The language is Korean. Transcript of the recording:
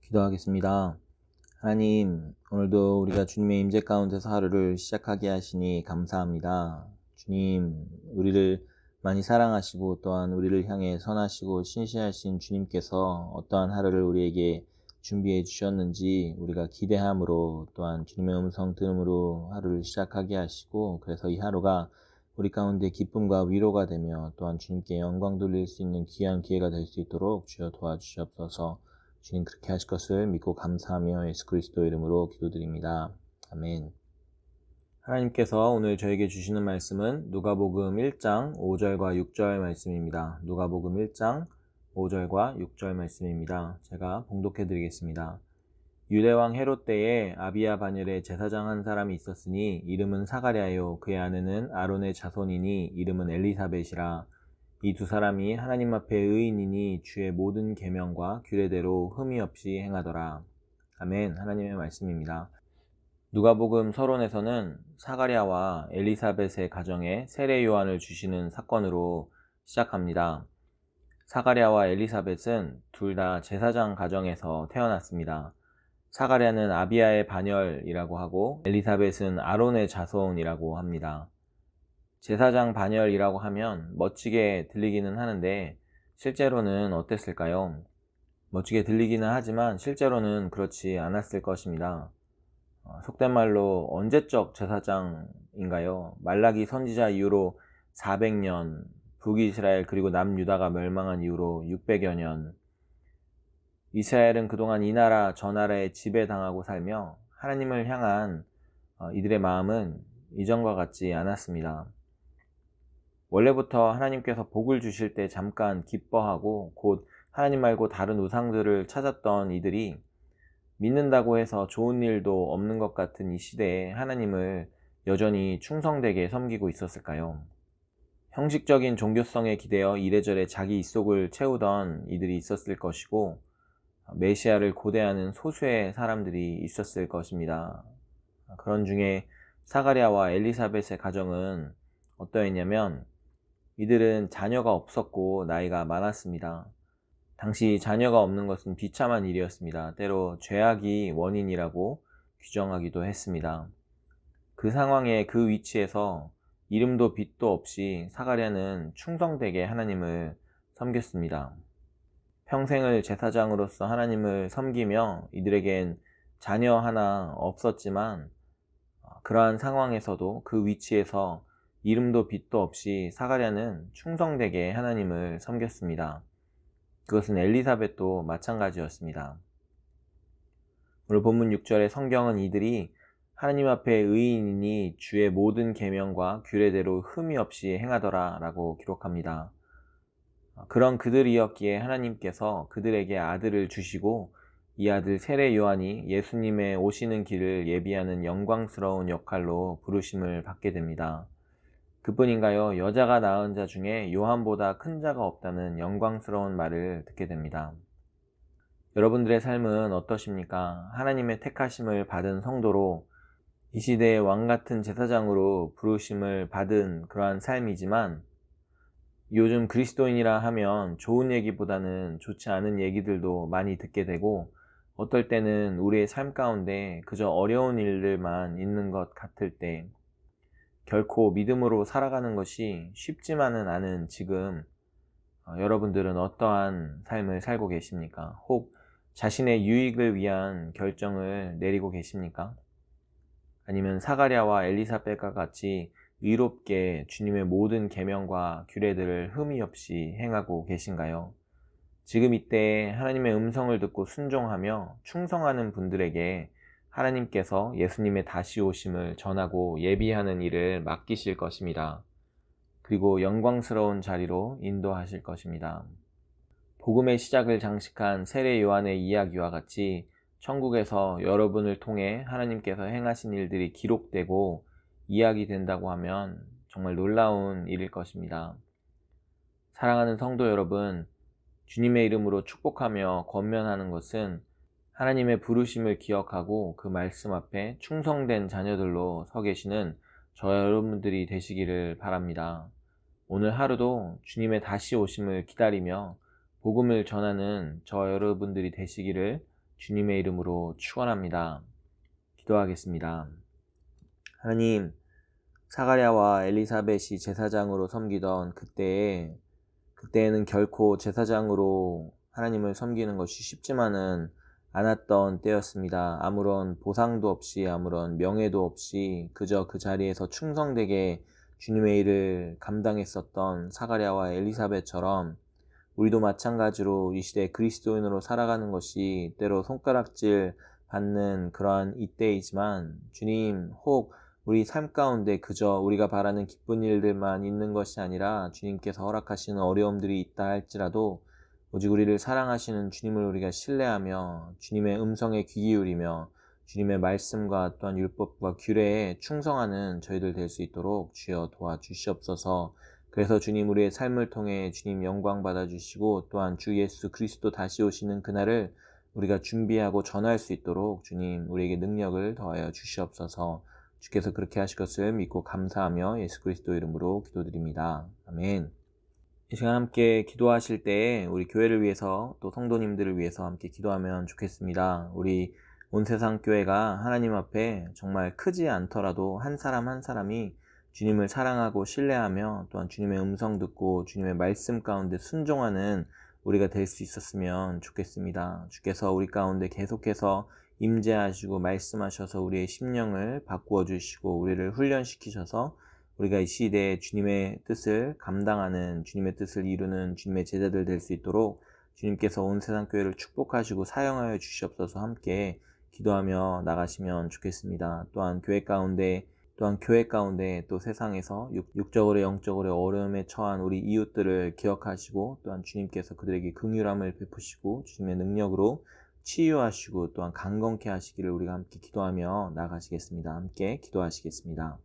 기도하겠습니다. 하나님, 오늘도 우리가 주님의 임재 가운데서 하루를 시작하게 하시니 감사합니다. 주님, 우리를 많이 사랑하시고 또한 우리를 향해 선하시고 신실하신 주님께서 어떠한 하루를 우리에게 준비해 주셨는지 우리가 기대함으로 또한 주님의 음성 들음으로 하루를 시작하게 하시고, 그래서 이 하루가 우리 가운데 기쁨과 위로가 되며 또한 주님께 영광 돌릴 수 있는 귀한 기회가 될 수 있도록 주여 도와주시옵소서. 주님 그렇게 하실 것을 믿고 감사하며 예수 그리스도 이름으로 기도드립니다. 아멘. 하나님께서 오늘 저에게 주시는 말씀은 누가복음 1장 5절과 6절 말씀입니다. 누가복음 1장 5절과 6절 말씀입니다. 제가 봉독해 드리겠습니다. 유대왕 헤롯 때에 아비야 반열에 제사장 한 사람이 있었으니 이름은 사가랴요, 그의 아내는 아론의 자손이니 이름은 엘리사벳이라. 이 두 사람이 하나님 앞에 의인이니 주의 모든 계명과 규례대로 흠이 없이 행하더라. 아멘. 하나님의 말씀입니다. 누가복음 서론에서는 사가랴와 엘리사벳의 가정에 세례 요한을 주시는 사건으로 시작합니다. 사가랴와 엘리사벳은 둘 다 제사장 가정에서 태어났습니다. 사가랴는 아비야의 반열이라고 하고 엘리사벳은 아론의 자손이라고 합니다. 제사장 반열이라고 하면 멋지게 들리기는 하는데 실제로는 어땠을까요? 멋지게 들리기는 하지만 실제로는 그렇지 않았을 것입니다. 속된 말로 언제적 제사장인가요? 말라기 선지자 이후로 400년, 북이스라엘 그리고 남유다가 멸망한 이후로 600여 년, 이스라엘은 그동안 이 나라 저 나라에 지배당하고 살며 하나님을 향한 이들의 마음은 이전과 같지 않았습니다. 원래부터 하나님께서 복을 주실 때 잠깐 기뻐하고 곧 하나님 말고 다른 우상들을 찾았던 이들이 믿는다고 해서 좋은 일도 없는 것 같은 이 시대에 하나님을 여전히 충성되게 섬기고 있었을까요? 형식적인 종교성에 기대어 이래저래 자기 입속을 채우던 이들이 있었을 것이고 메시아를 고대하는 소수의 사람들이 있었을 것입니다. 그런 중에 사가랴와 엘리사벳의 가정은 어떠했냐면 이들은 자녀가 없었고 나이가 많았습니다. 당시 자녀가 없는 것은 비참한 일이었습니다. 때로 죄악이 원인이라고 규정하기도 했습니다. 그 상황에 그 위치에서 이름도 빛도 없이 사가랴는 충성되게 하나님을 섬겼습니다. 평생을 제사장으로서 하나님을 섬기며 이들에겐 자녀 하나 없었지만 그러한 상황에서도 그 위치에서 이름도 빛도 없이 사가랴는 충성되게 하나님을 섬겼습니다. 그것은 엘리사벳도 마찬가지였습니다. 오늘 본문 6절의 성경은 이들이 하나님 앞에 의인이니 주의 모든 계명과 규례대로 흠이 없이 행하더라 라고 기록합니다. 그런 그들이었기에 하나님께서 그들에게 아들을 주시고 이 아들 세례 요한이 예수님의 오시는 길을 예비하는 영광스러운 역할로 부르심을 받게 됩니다. 그뿐인가요? 여자가 낳은 자 중에 요한보다 큰 자가 없다는 영광스러운 말을 듣게 됩니다. 여러분들의 삶은 어떠십니까? 하나님의 택하심을 받은 성도로 이 시대의 왕같은 제사장으로 부르심을 받은 그러한 삶이지만 요즘 그리스도인이라 하면 좋은 얘기보다는 좋지 않은 얘기들도 많이 듣게 되고 어떨 때는 우리의 삶 가운데 그저 어려운 일들만 있는 것 같을 때 결코 믿음으로 살아가는 것이 쉽지만은 않은 지금 여러분들은 어떠한 삶을 살고 계십니까? 혹 자신의 유익을 위한 결정을 내리고 계십니까? 아니면 사가랴와 엘리사벳과 같이 의롭게 주님의 모든 계명과 규례들을 흠이 없이 행하고 계신가요? 지금 이때 하나님의 음성을 듣고 순종하며 충성하는 분들에게 하나님께서 예수님의 다시 오심을 전하고 예비하는 일을 맡기실 것입니다. 그리고 영광스러운 자리로 인도하실 것입니다. 복음의 시작을 장식한 세례 요한의 이야기와 같이 천국에서 여러분을 통해 하나님께서 행하신 일들이 기록되고 이야기된다고 하면 정말 놀라운 일일 것입니다. 사랑하는 성도 여러분, 주님의 이름으로 축복하며 권면하는 것은 하나님의 부르심을 기억하고 그 말씀 앞에 충성된 자녀들로 서 계시는 저 여러분들이 되시기를 바랍니다. 오늘 하루도 주님의 다시 오심을 기다리며 복음을 전하는 저 여러분들이 되시기를 주님의 이름으로 축원합니다. 기도하겠습니다. 하나님, 사가랴와 엘리사벳이 제사장으로 섬기던 그때에는 결코 제사장으로 하나님을 섬기는 것이 쉽지만은 않았던 때였습니다. 아무런 보상도 없이, 아무런 명예도 없이 그저 그 자리에서 충성되게 주님의 일을 감당했었던 사가랴와 엘리사벳처럼 우리도 마찬가지로 이 시대 그리스도인으로 살아가는 것이 때로 손가락질 받는 그러한 이때이지만, 주님, 혹 우리 삶 가운데 그저 우리가 바라는 기쁜 일들만 있는 것이 아니라 주님께서 허락하시는 어려움들이 있다 할지라도 오직 우리를 사랑하시는 주님을 우리가 신뢰하며 주님의 음성에 귀 기울이며 주님의 말씀과 또한 율법과 규례에 충성하는 저희들 될 수 있도록 주여 도와주시옵소서. 그래서 주님, 우리의 삶을 통해 주님 영광 받아주시고 또한 주 예수 그리스도 다시 오시는 그날을 우리가 준비하고 전할 수 있도록 주님, 우리에게 능력을 더하여 주시옵소서. 주께서 그렇게 하실 것을 믿고 감사하며 예수 그리스도 이름으로 기도드립니다. 아멘. 이 시간 함께 기도하실 때에 우리 교회를 위해서 또 성도님들을 위해서 함께 기도하면 좋겠습니다. 우리 온 세상 교회가 하나님 앞에 정말 크지 않더라도 한 사람 한 사람이 주님을 사랑하고 신뢰하며 또한 주님의 음성 듣고 주님의 말씀 가운데 순종하는 우리가 될 수 있었으면 좋겠습니다. 주께서 우리 가운데 계속해서 임재하시고 말씀하셔서 우리의 심령을 바꾸어 주시고 우리를 훈련시키셔서 우리가 이 시대에 주님의 뜻을 감당하는, 주님의 뜻을 이루는 주님의 제자들 될 수 있도록 주님께서 온 세상 교회를 축복하시고 사용하여 주시옵소서. 함께 기도하며 나가시면 좋겠습니다. 또한 교회 가운데 또 세상에서 육적으로 영적으로 어려움에 처한 우리 이웃들을 기억하시고 또한 주님께서 그들에게 긍휼함을 베푸시고 주님의 능력으로 치유하시고 또한 강건케 하시기를 우리가 함께 기도하며 나가시겠습니다. 함께 기도하시겠습니다.